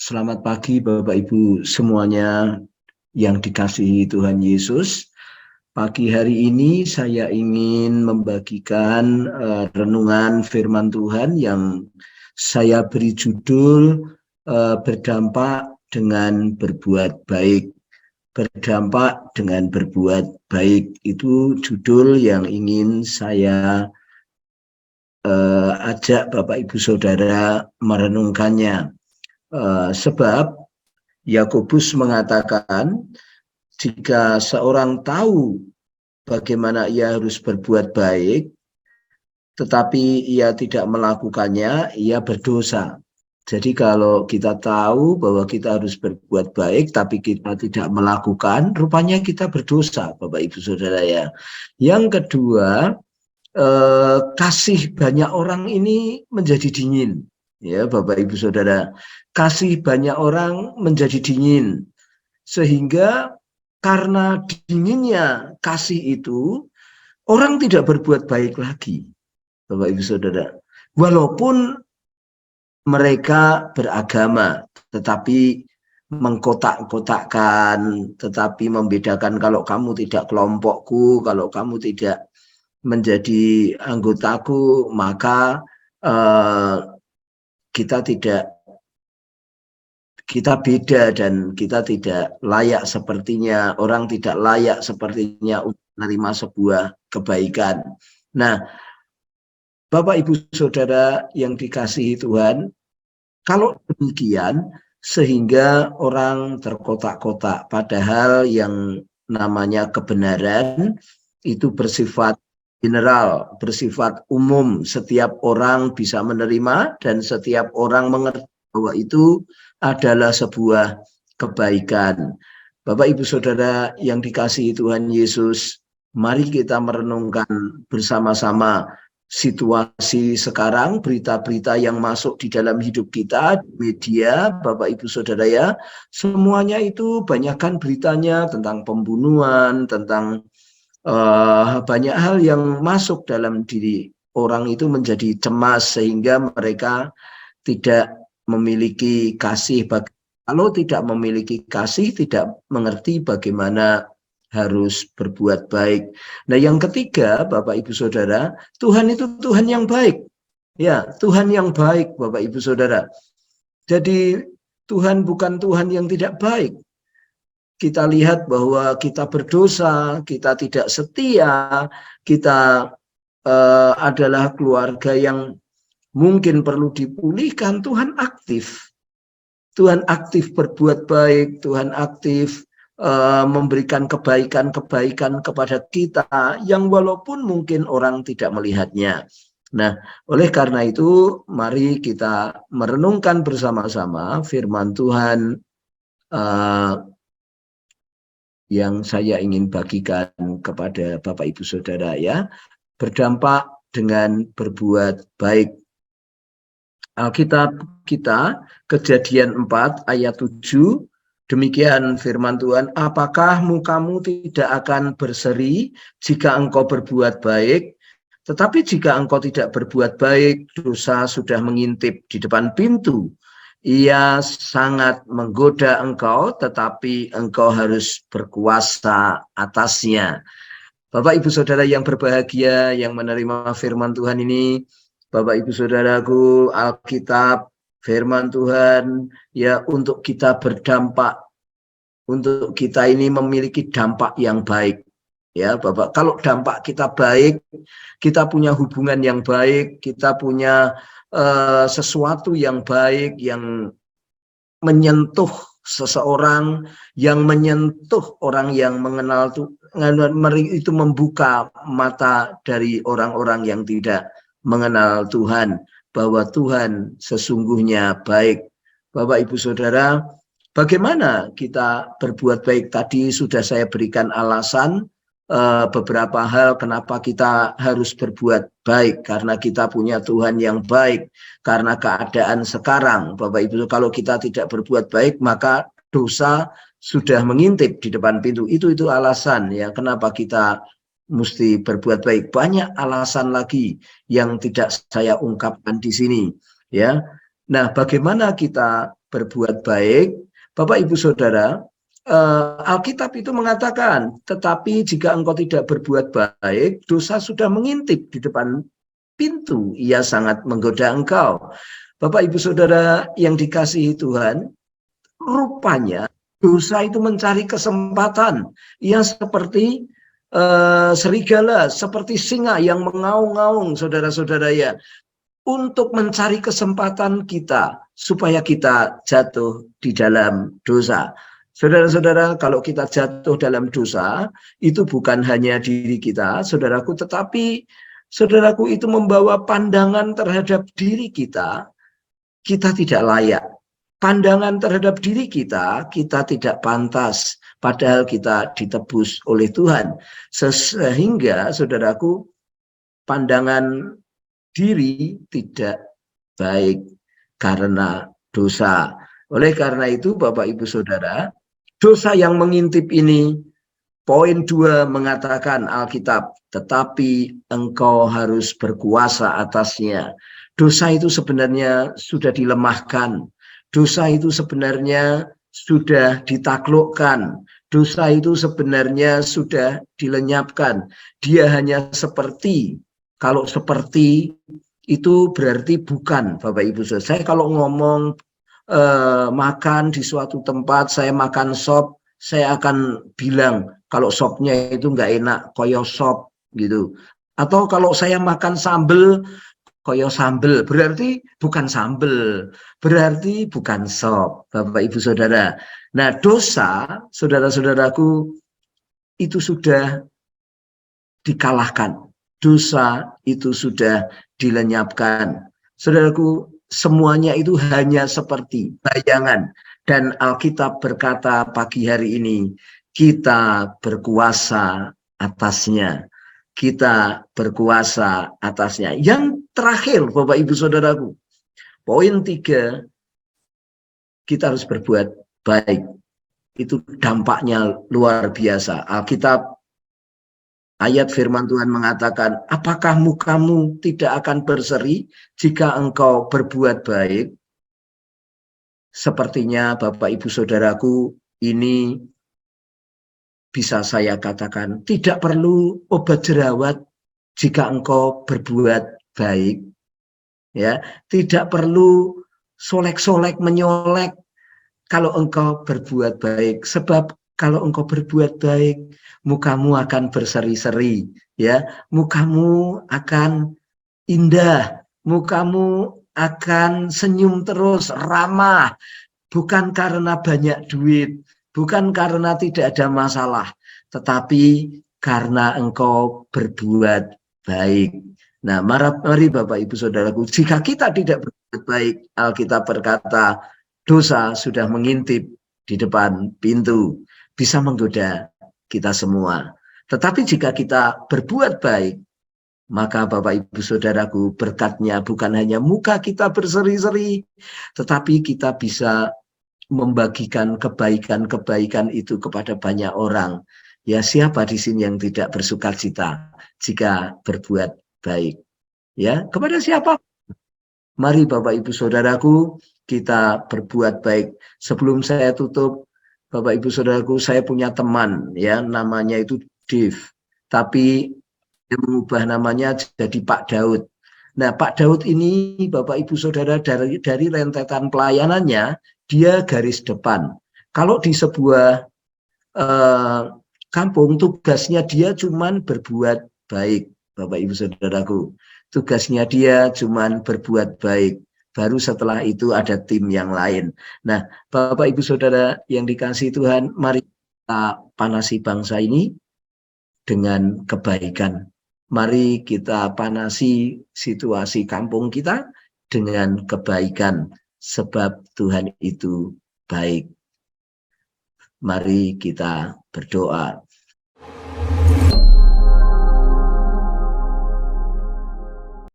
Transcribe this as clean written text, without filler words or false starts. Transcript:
Selamat pagi Bapak Ibu semuanya yang dikasihi Tuhan Yesus. Pagi hari ini saya ingin membagikan renungan firman Tuhan yang saya beri judul berdampak dengan berbuat baik. Berdampak dengan berbuat baik itu judul yang ingin saya ajak Bapak Ibu Saudara merenungkannya. Sebab Yakobus mengatakan, jika seorang tahu bagaimana ia harus berbuat baik, tetapi ia tidak melakukannya, ia berdosa. Jadi kalau kita tahu bahwa kita harus berbuat baik, tapi kita tidak melakukan, rupanya kita berdosa, Bapak Ibu Saudara ya. Yang kedua, kasih banyak orang ini menjadi dingin. Ya, Bapak Ibu Saudara, kasih banyak orang menjadi dingin, sehingga karena dinginnya kasih itu, orang tidak berbuat baik lagi, Bapak Ibu Saudara. Walaupun mereka beragama, tetapi mengkotak-kotakkan, tetapi membedakan, kalau kamu tidak kelompokku, kalau kamu tidak menjadi anggotaku, maka kita beda dan kita tidak layak sepertinya, orang tidak layak sepertinya untuk menerima sebuah kebaikan. Nah, Bapak Ibu Saudara yang dikasihi Tuhan, kalau demikian sehingga orang terkotak-kotak, padahal yang namanya kebenaran itu bersifat general, bersifat umum, setiap orang bisa menerima dan setiap orang mengerti bahwa itu adalah sebuah kebaikan. Bapak Ibu Saudara yang dikasihi Tuhan Yesus, mari kita merenungkan bersama-sama situasi sekarang, berita-berita yang masuk di dalam hidup kita, media, Bapak Ibu Saudara ya, semuanya itu banyakkan beritanya tentang pembunuhan, tentang banyak hal yang masuk dalam diri orang itu menjadi cemas sehingga mereka tidak memiliki kasih. Kalau tidak memiliki kasih, tidak mengerti bagaimana harus berbuat baik. Nah, yang ketiga, Bapak Ibu Saudara, Tuhan itu Tuhan yang baik. Ya, Tuhan yang baik, Bapak Ibu Saudara. Jadi Tuhan bukan Tuhan yang tidak baik. Kita lihat bahwa kita berdosa, kita tidak setia, kita adalah keluarga yang mungkin perlu dipulihkan. Tuhan aktif. Tuhan aktif berbuat baik, Tuhan aktif memberikan kebaikan-kebaikan kepada kita yang walaupun mungkin orang tidak melihatnya. Nah, oleh karena itu, mari kita merenungkan bersama-sama firman Tuhan yang saya ingin bagikan kepada Bapak Ibu Saudara ya. Berdampak dengan berbuat baik. Alkitab kita, Kejadian 4 ayat 7, demikian firman Tuhan, apakah mukamu tidak akan berseri jika engkau berbuat baik, tetapi jika engkau tidak berbuat baik, dosa sudah mengintip di depan pintu. Ia sangat menggoda engkau, tetapi engkau harus berkuasa atasnya. Bapak Ibu Saudara yang berbahagia, yang menerima firman Tuhan ini, Bapak Ibu Saudaraku, Alkitab, firman Tuhan, ya untuk kita berdampak, untuk kita ini memiliki dampak yang baik. Ya Bapak, kalau dampak kita baik, kita punya hubungan yang baik, kita punya sesuatu yang baik, yang menyentuh seseorang, yang menyentuh orang yang mengenal itu, membuka mata dari orang-orang yang tidak mengenal Tuhan, bahwa Tuhan sesungguhnya baik. Bapak Ibu Saudara, bagaimana kita berbuat baik? Tadi sudah saya berikan alasan beberapa hal kenapa kita harus berbuat baik, karena kita punya Tuhan yang baik, karena keadaan sekarang, Bapak Ibu, kalau kita tidak berbuat baik, maka dosa sudah mengintip di depan pintu. Itu alasan ya kenapa kita mesti berbuat baik. Banyak alasan lagi yang tidak saya ungkapkan di sini ya. Nah, bagaimana kita berbuat baik, Bapak Ibu Saudara, Alkitab itu mengatakan, tetapi jika engkau tidak berbuat baik, dosa sudah mengintip di depan pintu, ia sangat menggoda engkau. Bapak Ibu Saudara yang dikasihi Tuhan, rupanya dosa itu mencari kesempatan. Ia seperti serigala, seperti singa yang mengaung-ngaung, saudara-saudara ya, untuk mencari kesempatan kita supaya kita jatuh di dalam dosa. Saudara-saudara, kalau kita jatuh dalam dosa, itu bukan hanya diri kita, saudaraku, tetapi saudaraku itu membawa pandangan terhadap diri kita tidak layak. Pandangan terhadap diri kita tidak pantas, padahal kita ditebus oleh Tuhan. Sehingga, saudaraku, pandangan diri tidak baik karena dosa. Oleh karena itu, Bapak Ibu Saudara, dosa yang mengintip ini, poin 2 mengatakan Alkitab, tetapi engkau harus berkuasa atasnya. Dosa itu sebenarnya sudah dilemahkan. Dosa itu sebenarnya sudah ditaklukkan. Dosa itu sebenarnya sudah dilenyapkan. Dia hanya seperti, kalau seperti itu berarti bukan, Bapak Ibu Saudara. Saya kalau ngomong makan di suatu tempat, saya makan sop, saya akan bilang kalau sopnya itu nggak enak, koyo sop gitu. Atau kalau saya makan sambel, koyo sambel, berarti bukan sambel, berarti bukan sop, Bapak Ibu Saudara. Nah, dosa, saudara-saudaraku, itu sudah dikalahkan. Dosa itu sudah dilenyapkan. Saudaraku, semuanya itu hanya seperti bayangan. Dan Alkitab berkata pagi hari ini, kita berkuasa atasnya. Kita berkuasa atasnya. Yang terakhir, Bapak Ibu Saudaraku, poin 3, kita harus berbuat baik. Itu dampaknya luar biasa. Alkitab, ayat firman Tuhan mengatakan, apakah mukamu tidak akan berseri jika engkau berbuat baik? Sepertinya Bapak Ibu Saudaraku, ini bisa saya katakan tidak perlu obat jerawat jika engkau berbuat baik. Ya, tidak perlu solek-solek menyolek kalau engkau berbuat baik, sebab kalau engkau berbuat baik, mukamu akan berseri-seri, ya, mukamu akan indah, mukamu akan senyum terus, ramah, bukan karena banyak duit, bukan karena tidak ada masalah, tetapi karena engkau berbuat baik. Nah, mari Bapak Ibu Saudaraku, jika kita tidak berbuat baik, Alkitab berkata, dosa sudah mengintip di depan pintu, bisa menggoda kita semua. Tetapi jika kita berbuat baik, maka Bapak Ibu Saudaraku, berkatnya bukan hanya muka kita berseri-seri, tetapi kita bisa membagikan kebaikan-kebaikan itu kepada banyak orang. Ya, siapa di sini yang tidak bersukacita jika berbuat baik? Ya, kepada siapa? Mari Bapak Ibu Saudaraku, kita berbuat baik. Sebelum saya tutup, Bapak Ibu Saudaraku, saya punya teman, ya, namanya itu Dave. Tapi dia mengubah namanya jadi Pak Daud. Nah, Pak Daud ini, Bapak Ibu Saudara, dari rentetan pelayanannya, dia garis depan. Kalau di sebuah kampung, tugasnya dia cuman berbuat baik, Bapak Ibu Saudaraku. Tugasnya dia cuman berbuat baik. Baru setelah itu ada tim yang lain. Nah, Bapak Ibu Saudara yang dikasihi Tuhan, mari kita panasi bangsa ini dengan kebaikan. Mari kita panasi situasi kampung kita dengan kebaikan, sebab Tuhan itu baik. Mari kita berdoa.